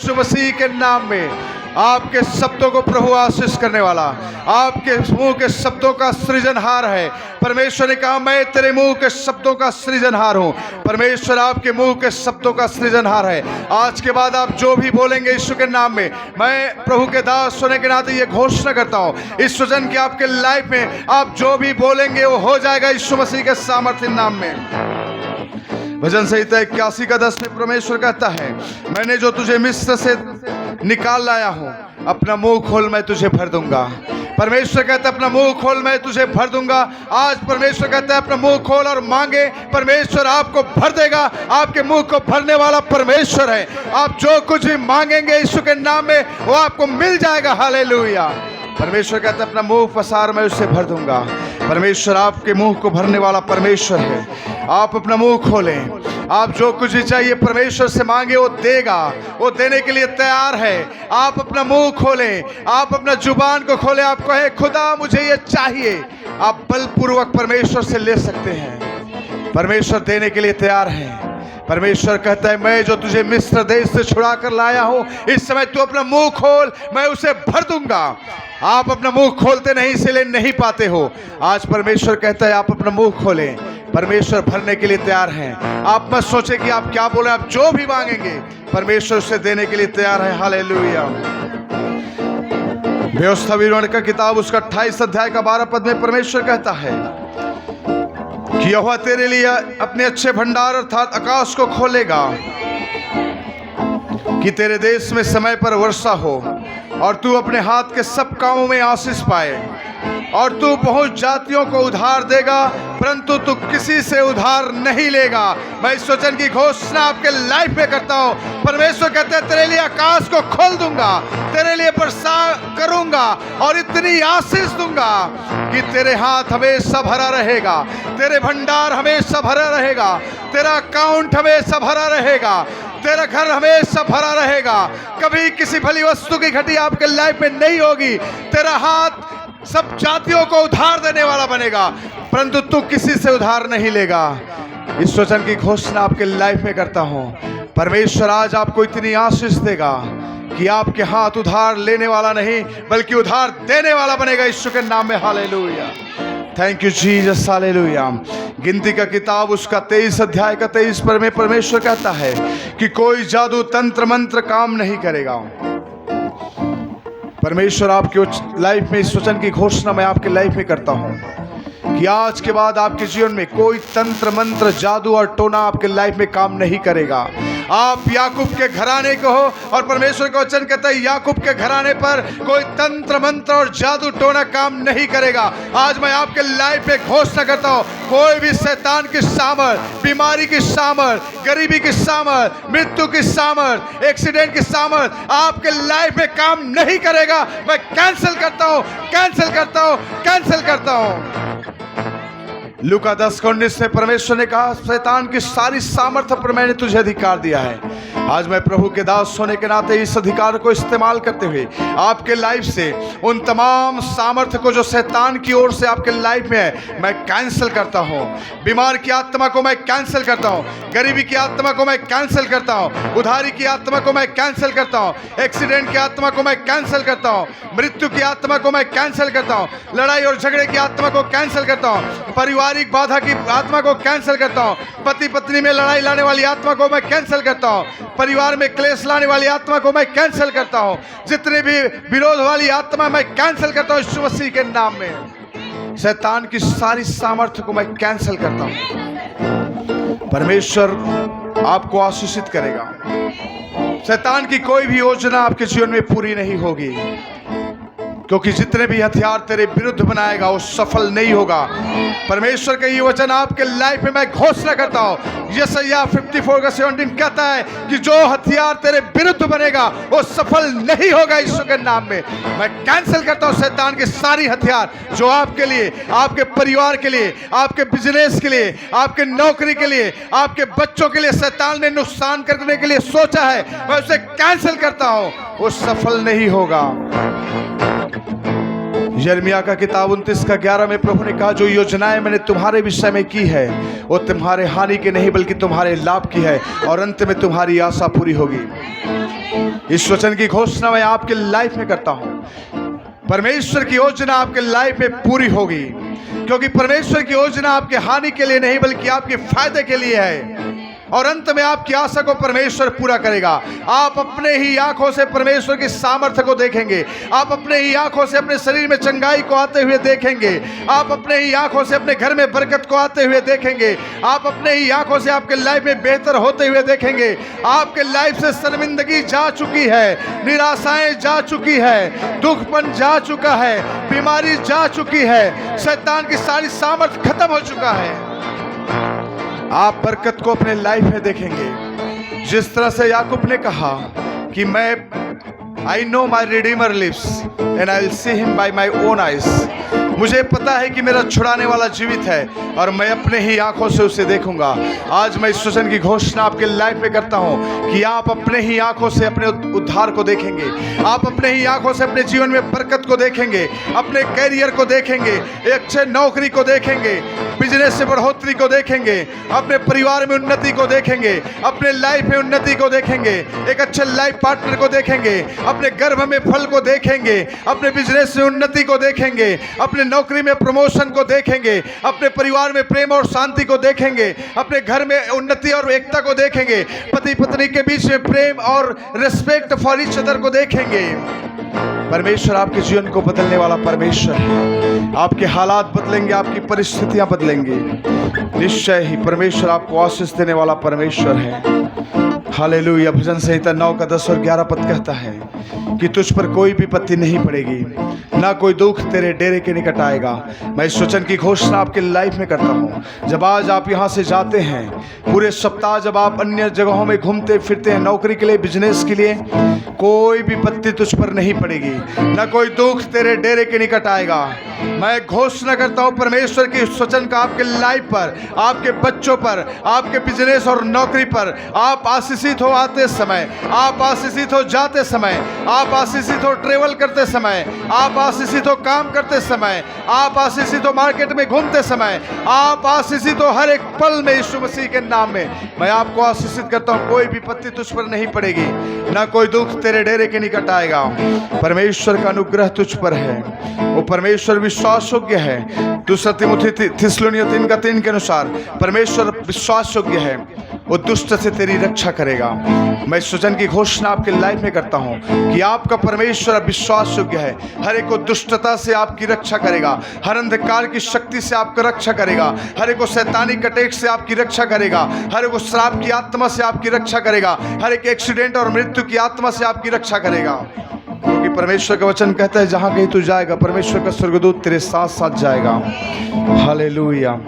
यीशु मसीह के नाम में आपके शब्दों को प्रभु आशीष करने वाला, आपके मुंह के शब्दों का सृजनहार है। परमेश्वर ने कहा मैं तेरे मुंह के शब्दों का सृजनहार हूँ। परमेश्वर आपके मुंह के शब्दों का सृजनहार है। आज के बाद आप जो भी बोलेंगे यीशु के नाम में, मैं प्रभु के दास होने के नाते ये घोषणा करता हूँ, इस वचन की आपके लाइफ में आप जो भी बोलेंगे वो हो जाएगा यीशु मसीह के सामर्थ्य नाम में। भजन संहिता 81 का 10 में परमेश्वर कहता है, मैंने जो तुझे मिस्र से निकाल लाया हूँ, अपना मुंह खोल मैं तुझे भर दूंगा। परमेश्वर कहता है अपना मुंह खोल मैं तुझे भर दूंगा। आज परमेश्वर कहता है अपना मुंह खोल और मांगे, परमेश्वर आपको भर देगा। आपके मुंह को भरने वाला परमेश्वर है। आप जो कुछ भी मांगेंगे यीशु के नाम में वो आपको मिल जाएगा। हालेलुया। परमेश्वर कहता है अपना मुंह पसार मैं उससे भर दूंगा। परमेश्वर आपके मुंह को भरने वाला परमेश्वर है। आप अपना मुंह खोलें, आप जो कुछ भी चाहिए परमेश्वर से मांगे वो देगा, वो देने के लिए तैयार है। आप अपना मुंह खोलें, आप अपना जुबान को खोलें, आप कहें खुदा मुझे ये चाहिए। आप बलपूर्वक परमेश्वर से ले सकते हैं। परमेश्वर देने के लिए तैयार है। परमेश्वर कहता है मैं जो तुझे मिस्र देश से छुड़ा कर लाया हूं, इस समय तू अपना मुंह खोल मैं उसे भर दूंगा। आप अपना मुंह खोलते नहीं इसलिए नहीं पाते हो। आज परमेश्वर कहता है आप अपना मुंह खोलें, परमेश्वर भरने के लिए तैयार हैं। आप मत सोचें कि आप क्या बोले, आप जो भी मांगेंगे परमेश्वर उसे देने के लिए तैयार है। हालेलुया। व्यवस्था विवरण का किताब उसका 28 अध्याय का 12 पद में परमेश्वर कहता है कि यहोवा तेरे लिए अपने अच्छे भंडार अर्थात आकाश को खोलेगा कि तेरे देश में समय पर वर्षा हो और तू अपने हाथ के सब कामों में आशीष पाए, और तू बहुत जातियों को उधार देगा परंतु तू किसी से उधार नहीं लेगा। मैं इस वचन की घोषणा आपके लाइफ में करता हूँ। परमेश्वर कहते हैं तेरे लिए आकाश को खोल दूंगा, तेरे लिए वर्षा करूंगा और इतनी आशीष दूंगा कि तेरे हाथ हमेशा भरा रहेगा, तेरे भंडार हमेशा भरा रहेगा, तेरा अकाउंट हमेशा भरा रहेगा, तेरा घर हमेशा भरा रहेगा। कभी किसी भली वस्तु की घटी आपके लाइफ में नहीं होगी। तेरा हाथ सब जातियों को उधार देने वाला बनेगा परंतु तू किसी से उधार नहीं लेगा। इस वचन की घोषणा आपके लाइफ में करता हूं। परमेश्वर आज आपको इतनी आशीष देगा कि आपके हाथ उधार लेने वाला नहीं बल्कि उधार देने वाला बनेगा यीशु के नाम में। Hallelujah. Thank you Jesus. Hallelujah. गिनती का किताब उसका 23 अध्याय का 23 पद में परमेश्वर कहता है कि कोई जादू तंत्र मंत्र काम नहीं करेगा। परमेश्वर आपके लाइफ में इस वचन की घोषणा मैं आपके लाइफ में करता हूं कि आज के बाद आपके जीवन में कोई तंत्र मंत्र जादू और टोना आपके लाइफ में काम नहीं करेगा। आप याकूब के घराने को हो और परमेश्वर का वचन कहता है याकूब के घराने पर कोई तंत्र मंत्र और जादू टोना काम नहीं करेगा। आज मैं आपके लाइफ में घोषणा करता हूँ कोई भी शैतान की सामर्थ, बीमारी की सामर्थ, गरीबी की सामर्थ, मृत्यु की सामर्थ, एक्सीडेंट की सामर्थ आपके लाइफ में काम नहीं करेगा। मैं कैंसिल करता हूँ, कैंसिल करता हूँ, कैंसिल करता हूँ। लूका 10:19 में परमेश्वर ने कहा शैतान की सारी सामर्थ्य पर मैंने तुझे अधिकार दिया है। आज मैं प्रभु के दास होने के नाते इस अधिकार को इस्तेमाल करते हुए आपके लाइफ से उन तमाम सामर्थ्य को जो शैतान की ओर से आपके लाइफ में है मैं कैंसिल करता हूँ। बीमार की आत्मा को मैं कैंसिल करता हूँ, गरीबी की आत्मा को मैं कैंसिल करता हूँ, उधारी की आत्मा को मैं कैंसिल करता हूँ, एक्सीडेंट की आत्मा को मैं कैंसिल करता हूँ, मृत्यु की आत्मा को मैं कैंसिल करता हूँ, लड़ाई और झगड़े की आत्मा को कैंसिल करता हूँ, पारिवारिक बाधा की आत्मा को कैंसिल करता हूँ, पति पत्नी में लड़ाई लाने वाली आत्मा को मैं कैंसिल करता हूँ, परिवार में क्लेश लाने वाली आत्मा को मैं कैंसिल करता हूँ, जितने भी विरोध वाली आत्मा मैं कैंसिल करता हूँ यीशु मसीह के नाम में। शैतान की सारी सामर्थ्य को मैं कैंसिल करता हूँ। परमेश्वर आपको आशीषित करेगा। शैतान की कोई भी योजना आपके जीवन में पूरी नहीं होगी क्योंकि जितने भी हथियार तेरे विरुद्ध बनाएगा वो सफल नहीं होगा। परमेश्वर का ये वचन आपके लाइफ में मैं घोषणा करता हूँ। यशायाह 54:17 कहता है कि जो हथियार तेरे विरुद्ध बनेगा वो सफल नहीं होगा यीशु के नाम में। मैं कैंसिल करता हूँ शैतान के सारी हथियार जो आपके लिए, आपके परिवार के लिए, आपके बिजनेस के लिए, आपके नौकरी के लिए, आपके बच्चों के लिए शैतान ने नुकसान करने के लिए सोचा है, मैं उसे कैंसिल करता हूँ। वो सफल नहीं होगा। यिर्मयाह का किताब 29:11 में प्रभु ने कहा जो योजनाएं मैंने तुम्हारे विषय में की है वो तुम्हारे हानि की नहीं बल्कि तुम्हारे लाभ की है और अंत में तुम्हारी आशा पूरी होगी। इस वचन की घोषणा मैं आपके लाइफ में करता हूं, परमेश्वर की योजना आपके लाइफ में पूरी होगी, क्योंकि परमेश्वर की योजना आपके हानि के लिए नहीं बल्कि आपके फायदे के लिए है, और अंत में आपकी आशा को परमेश्वर पूरा करेगा। आप अपने ही आंखों से परमेश्वर की सामर्थ्य को देखेंगे, आप अपने ही आंखों से अपने शरीर में चंगाई को आते हुए देखेंगे, आप अपने ही आंखों से अपने घर में बरकत को आते हुए देखेंगे, आप अपने ही आंखों से आपके लाइफ में बेहतर होते हुए देखेंगे। आपके लाइफ से शर्मिंदगी जा चुकी है, निराशाएं जा चुकी है, दुखपन जा चुका है, बीमारी जा चुकी है, शैतान की सारी सामर्थ्य खत्म हो चुका है। आप बरकत को अपने लाइफ में देखेंगे, जिस तरह से याकूब ने कहा कि मैं I know my redeemer lives and I will see him by my own eyes. मुझे पता है कि मेरा छुड़ाने वाला जीवित है और मैं अपने ही आंखों से उसे देखूंगा। आज मैं इस वचन की घोषणा आपके लाइफ में करता हूं कि आप अपने ही आंखों से अपने उद्धार को देखेंगे, आप अपने ही आंखों से अपने जीवन में बरकत को देखेंगे, अपने कैरियर को देखेंगे, एक अच्छे नौकरी को देखेंगे, बिजनेस से बढ़ोतरी को देखेंगे, अपने परिवार में उन्नति को देखेंगे, अपने लाइफ में उन्नति को देखेंगे, एक अच्छे लाइफ पार्टनर को देखेंगे, अपने गर्भ में फल को देखेंगे, अपने बिजनेस में उन्नति को देखेंगे, अपने नौकरी में प्रमोशन को देखेंगे, अपने परिवार में प्रेम और शांति को देखेंगे, अपने घर में उन्नति और एकता को देखेंगे, पति पत्नी के बीच में प्रेम और रिस्पेक्ट फॉर ईच अदर को देखेंगे। परमेश्वर आपके जीवन को बदलने वाला परमेश्वर है। आपके हालात बदलेंगे, आपकी परिस्थितियां बदलेंगी, निश्चय ही परमेश्वर आपको आशीष देने वाला परमेश्वर है। हालेलुया। भजन संहिता 9 का 10 और 11 पद कहता है कि तुझ पर कोई विपत्ति नहीं पड़ेगी, ना कोई दुख तेरे डेरे के निकट आएगा। मैं इस वचन की घोषणा आपके लाइफ में करता हूँ। जब आज आप यहाँ से जाते हैं, पूरे सप्ताह जब आप अन्य जगहों में घूमते फिरते हैं, नौकरी के लिए, बिजनेस के लिए, कोई विपत्ति तुझ पर नहीं पड़ेगी, ना कोई दुख तेरे डेरे के निकट आएगा। मैं घोषणा करता हूँ परमेश्वर की इस वचन का आपके लाइफ पर, आपके बच्चों पर, आपके बिजनेस और नौकरी पर। आप आशीषित हो आते समय, आप आशीषित हो जाते समय, आप आशीषित हो ट्रेवल करते समय, आप आशीषित हो काम करते समय, आप आशीषित हो मार्केट में घूमते समय, आप आशीषित हो हर एक पल में। यीशु मसीह के नाम में मैं आपको आशीषित करता हूँ। कोई विपत्ति तुझ पर नहीं पड़ेगी, ना कोई दुख तेरे डेरे के निकट आएगा। परमेश्वर का अनुग्रह तुझ पर है, वो परमेश्वर विश्वास योग्य है। दूसरा तिमुथी थिस्सलुनीय 3:3 के अनुसार परमेश्वर विश्वास योग्य है, वो दुष्ट से तेरी रक्षा करेगा। मैं इस वचन की घोषणा आपके लाइफ में करता हूँ कि आपका परमेश्वर विश्वास योग्य है। हर एक को दुष्टता से आपकी रक्षा करेगा, हर अंधकार की शक्ति से आपका रक्षा करेगा, हर एक को शैतानी कटेक से आपकी रक्षा करेगा, हर एक को श्राप की आत्मा से आपकी रक्षा करेगा, हर एक एक्सीडेंट और मृत्यु की आत्मा से आपकी रक्षा करेगा। क्योंकि परमेश्वर का वचन कहता है जहाँ कहीं तू जाएगा, परमेश्वर का स्वर्गदूत तेरे साथ साथ जाएगा। हालेलुया।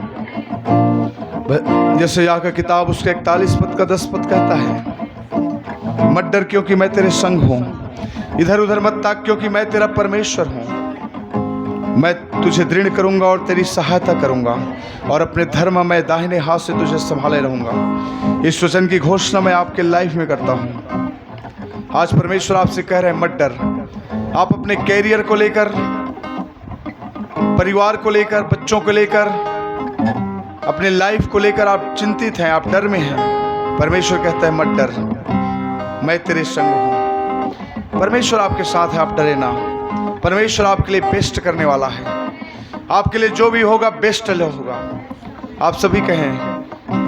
जैसे यहाँ का किताब उसके 41 पद का 10 पद कहता है, मत डर क्योंकि मैं तेरे संग हूँ, इधर उधर मत ताक क्योंकि मैं तेरा परमेश्वर हूँ। मैं तुझे दृढ़ करूँगा और तेरी सहायता करूँगा, और अपने धर्म में दाहिने हाथ से तुझे संभाले रहूँगा। इस वचन की घोषणा मैं आपके लाइफ में करता हूँ। आज परमेश्वर आपसे कह रहे हैं मत डर। आप अपने कैरियर को लेकर, परिवार को लेकर, बच्चों को लेकर, अपने लाइफ को लेकर आप चिंतित हैं, आप डर में हैं। परमेश्वर कहता है मत डर, मैं तेरे संग हूँ। परमेश्वर आपके साथ है, आप डरे ना। परमेश्वर आपके लिए बेस्ट करने वाला है, आपके लिए जो भी होगा बेस्ट होगा। आप सभी कहें,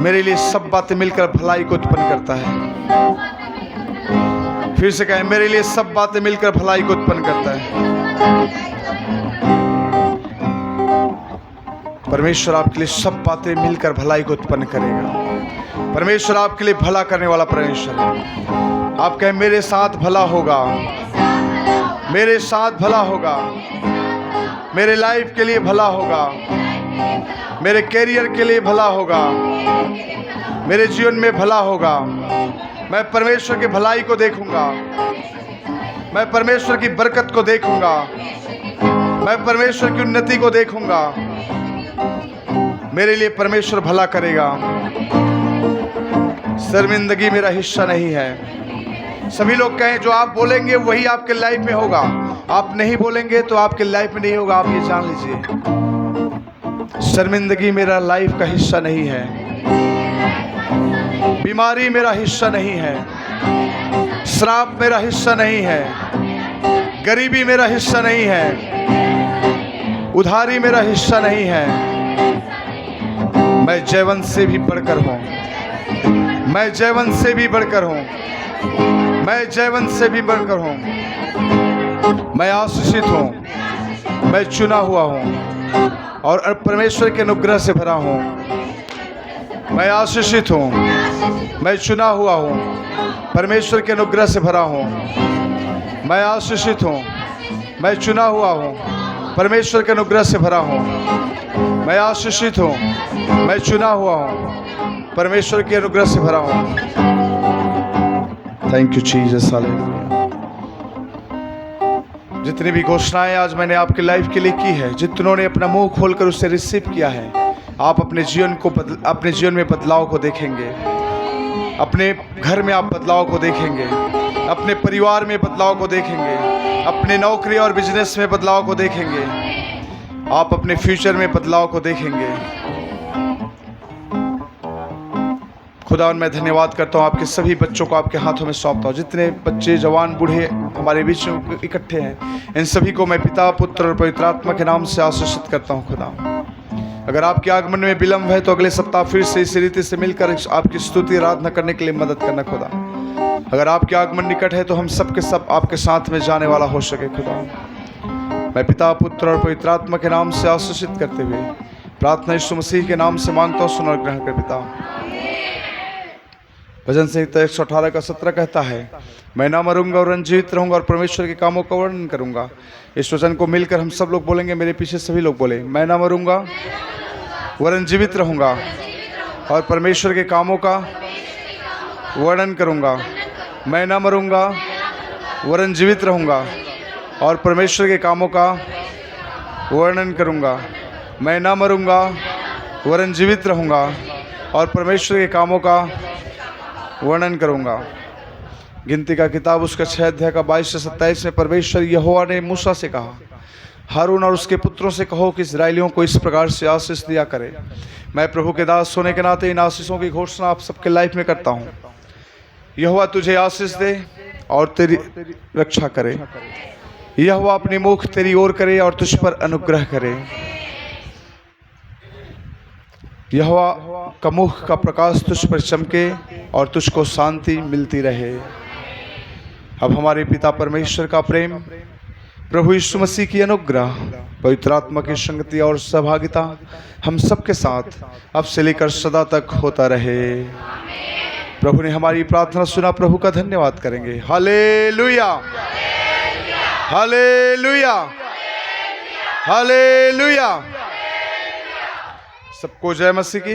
मेरे लिए सब बातें मिलकर भलाई को उत्पन्न करता है। फिर से कहें, मेरे लिए सब बातें मिलकर भलाई को उत्पन्न करता है। परमेश्वर आपके लिए सब बातें मिलकर भलाई को उत्पन्न करेगा। परमेश्वर आपके लिए भला करने वाला परमेश्वर है। आप कहें, मेरे साथ भला होगा, मेरे साथ भला होगा, मेरे लाइफ के लिए भला होगा, मेरे कैरियर के लिए भला होगा, मेरे जीवन में भला होगा। मैं परमेश्वर की भलाई को देखूंगा, मैं परमेश्वर की बरकत को देखूंगा, मैं परमेश्वर की उन्नति को देखूंगा। मेरे लिए परमेश्वर भला करेगा। शर्मिंदगी मेरा हिस्सा नहीं है। सभी लोग कहें, जो आप बोलेंगे वही आपके लाइफ में होगा, आप नहीं बोलेंगे तो आपके लाइफ में नहीं होगा। आप ये जान लीजिए, शर्मिंदगी मेरा लाइफ का हिस्सा नहीं है, बीमारी मेरा हिस्सा नहीं है, श्राप मेरा हिस्सा नहीं है, गरीबी मेरा हिस्सा नहीं है, उधारी मेरा हिस्सा नहीं है। मैं जयवंत से भी बढ़कर हूँ, मैं जयवंत से भी बढ़कर हूँ, मैं जयवंत से भी बढ़कर हूँ। मैं आशीषित हूँ, मैं चुना हुआ हूँ और परमेश्वर के अनुग्रह से भरा हूँ। मैं आशीषित हूँ, मैं चुना हुआ हूँ, परमेश्वर के अनुग्रह से भरा हूँ। मैं आशीषित हूँ, मैं चुना हुआ हूँ, परमेश्वर के अनुग्रह से भरा हूँ। मैं आशीषित हूँ, मैं चुना हुआ हूँ, परमेश्वर के अनुग्रह से भरा हूँ। Thank you Jesus, hallelujah. जितनी भी घोषणाएं आज मैंने आपके लाइफ के लिए की है, जितनों ने अपना मुंह खोलकर उसे रिसीव किया है, आप अपने जीवन में बदलाव को देखेंगे। अपने घर में आप बदलाव को देखेंगे, अपने परिवार में बदलाव को देखेंगे, अपने नौकरी और बिजनेस में बदलाव को देखेंगे, आप अपने फ्यूचर में बदलाव को देखेंगे। खुदा, मैं धन्यवाद करता हूँ, आपके सभी बच्चों को आपके हाथों में सौंपता हूँ। जितने बच्चे, जवान, बूढ़े हमारे बीच में इकट्ठे हैं, इन सभी को मैं पिता, पुत्र और पवित्र आत्मा के नाम से आशीषित करता हूँ। खुदा, अगर आपके आगमन में विलंब है तो अगले सप्ताह फिर से इसी रीति से मिलकर आपकी स्तुति आराधना करने के लिए मदद करना। खुदा, अगर आपके आगमन निकट है तो हम सब के सब आपके साथ में जाने वाला हो सके। खुदा, मैं पिता, पुत्र और पवित्र आत्मा के नाम से आशीषित करते हुए प्रार्थना यीशु मसीह के नाम से मांगता हूँ, सुन और ग्रहण कर पिता। भजन संहिता 118 का 17 कहता है, मैं ना मरूंगा और जीवित रहूंगा और परमेश्वर के कामों का वर्णन करूंगा। इस वचन को मिलकर हम सब लोग बोलेंगे, मेरे पीछे सभी लोग बोले, मैं ना मरूंगा वरन जीवित रहूंगा और परमेश्वर के कामों का वर्णन करूंगा। मैं ना मरूंगा वरन जीवित रहूंगा और परमेश्वर के कामों का वर्णन करूंगा। मैं ना मरूंगा वरन जीवित रहूंगा और परमेश्वर के कामों का वर्णन करूंगा। गिनती का किताब उसका 6 अध्याय का 22 से 27 में परमेश्वर यहोवा ने मूसा से कहा, हारून और उसके पुत्रों से कहो कि इस्राएलियों को इस प्रकार से आशीष दिया करे। मैं प्रभु के दास होने के नाते इन आशीषों की घोषणा आप सबके लाइफ में करता हूँ। यहोवा तुझे आशीष दे और तेरी रक्षा करे। यहोवा अपनी मुख तेरी ओर करे और तुझ पर अनुग्रह करे। यहोवा का मुख का प्रकाश तुझ पर चमके और तुझको शांति मिलती रहे। अब हमारे पिता परमेश्वर का प्रेम, प्रभु यीशु मसीह की अनुग्रह, पवित्र आत्मा की संगति और सहभागिता हम सबके साथ अब से लेकर सदा तक होता रहे। प्रभु ने हमारी प्रार्थना सुना, प्रभु का धन्यवाद करेंगे। Hallelujah, hallelujah, hallelujah. सबको जय मसीह की।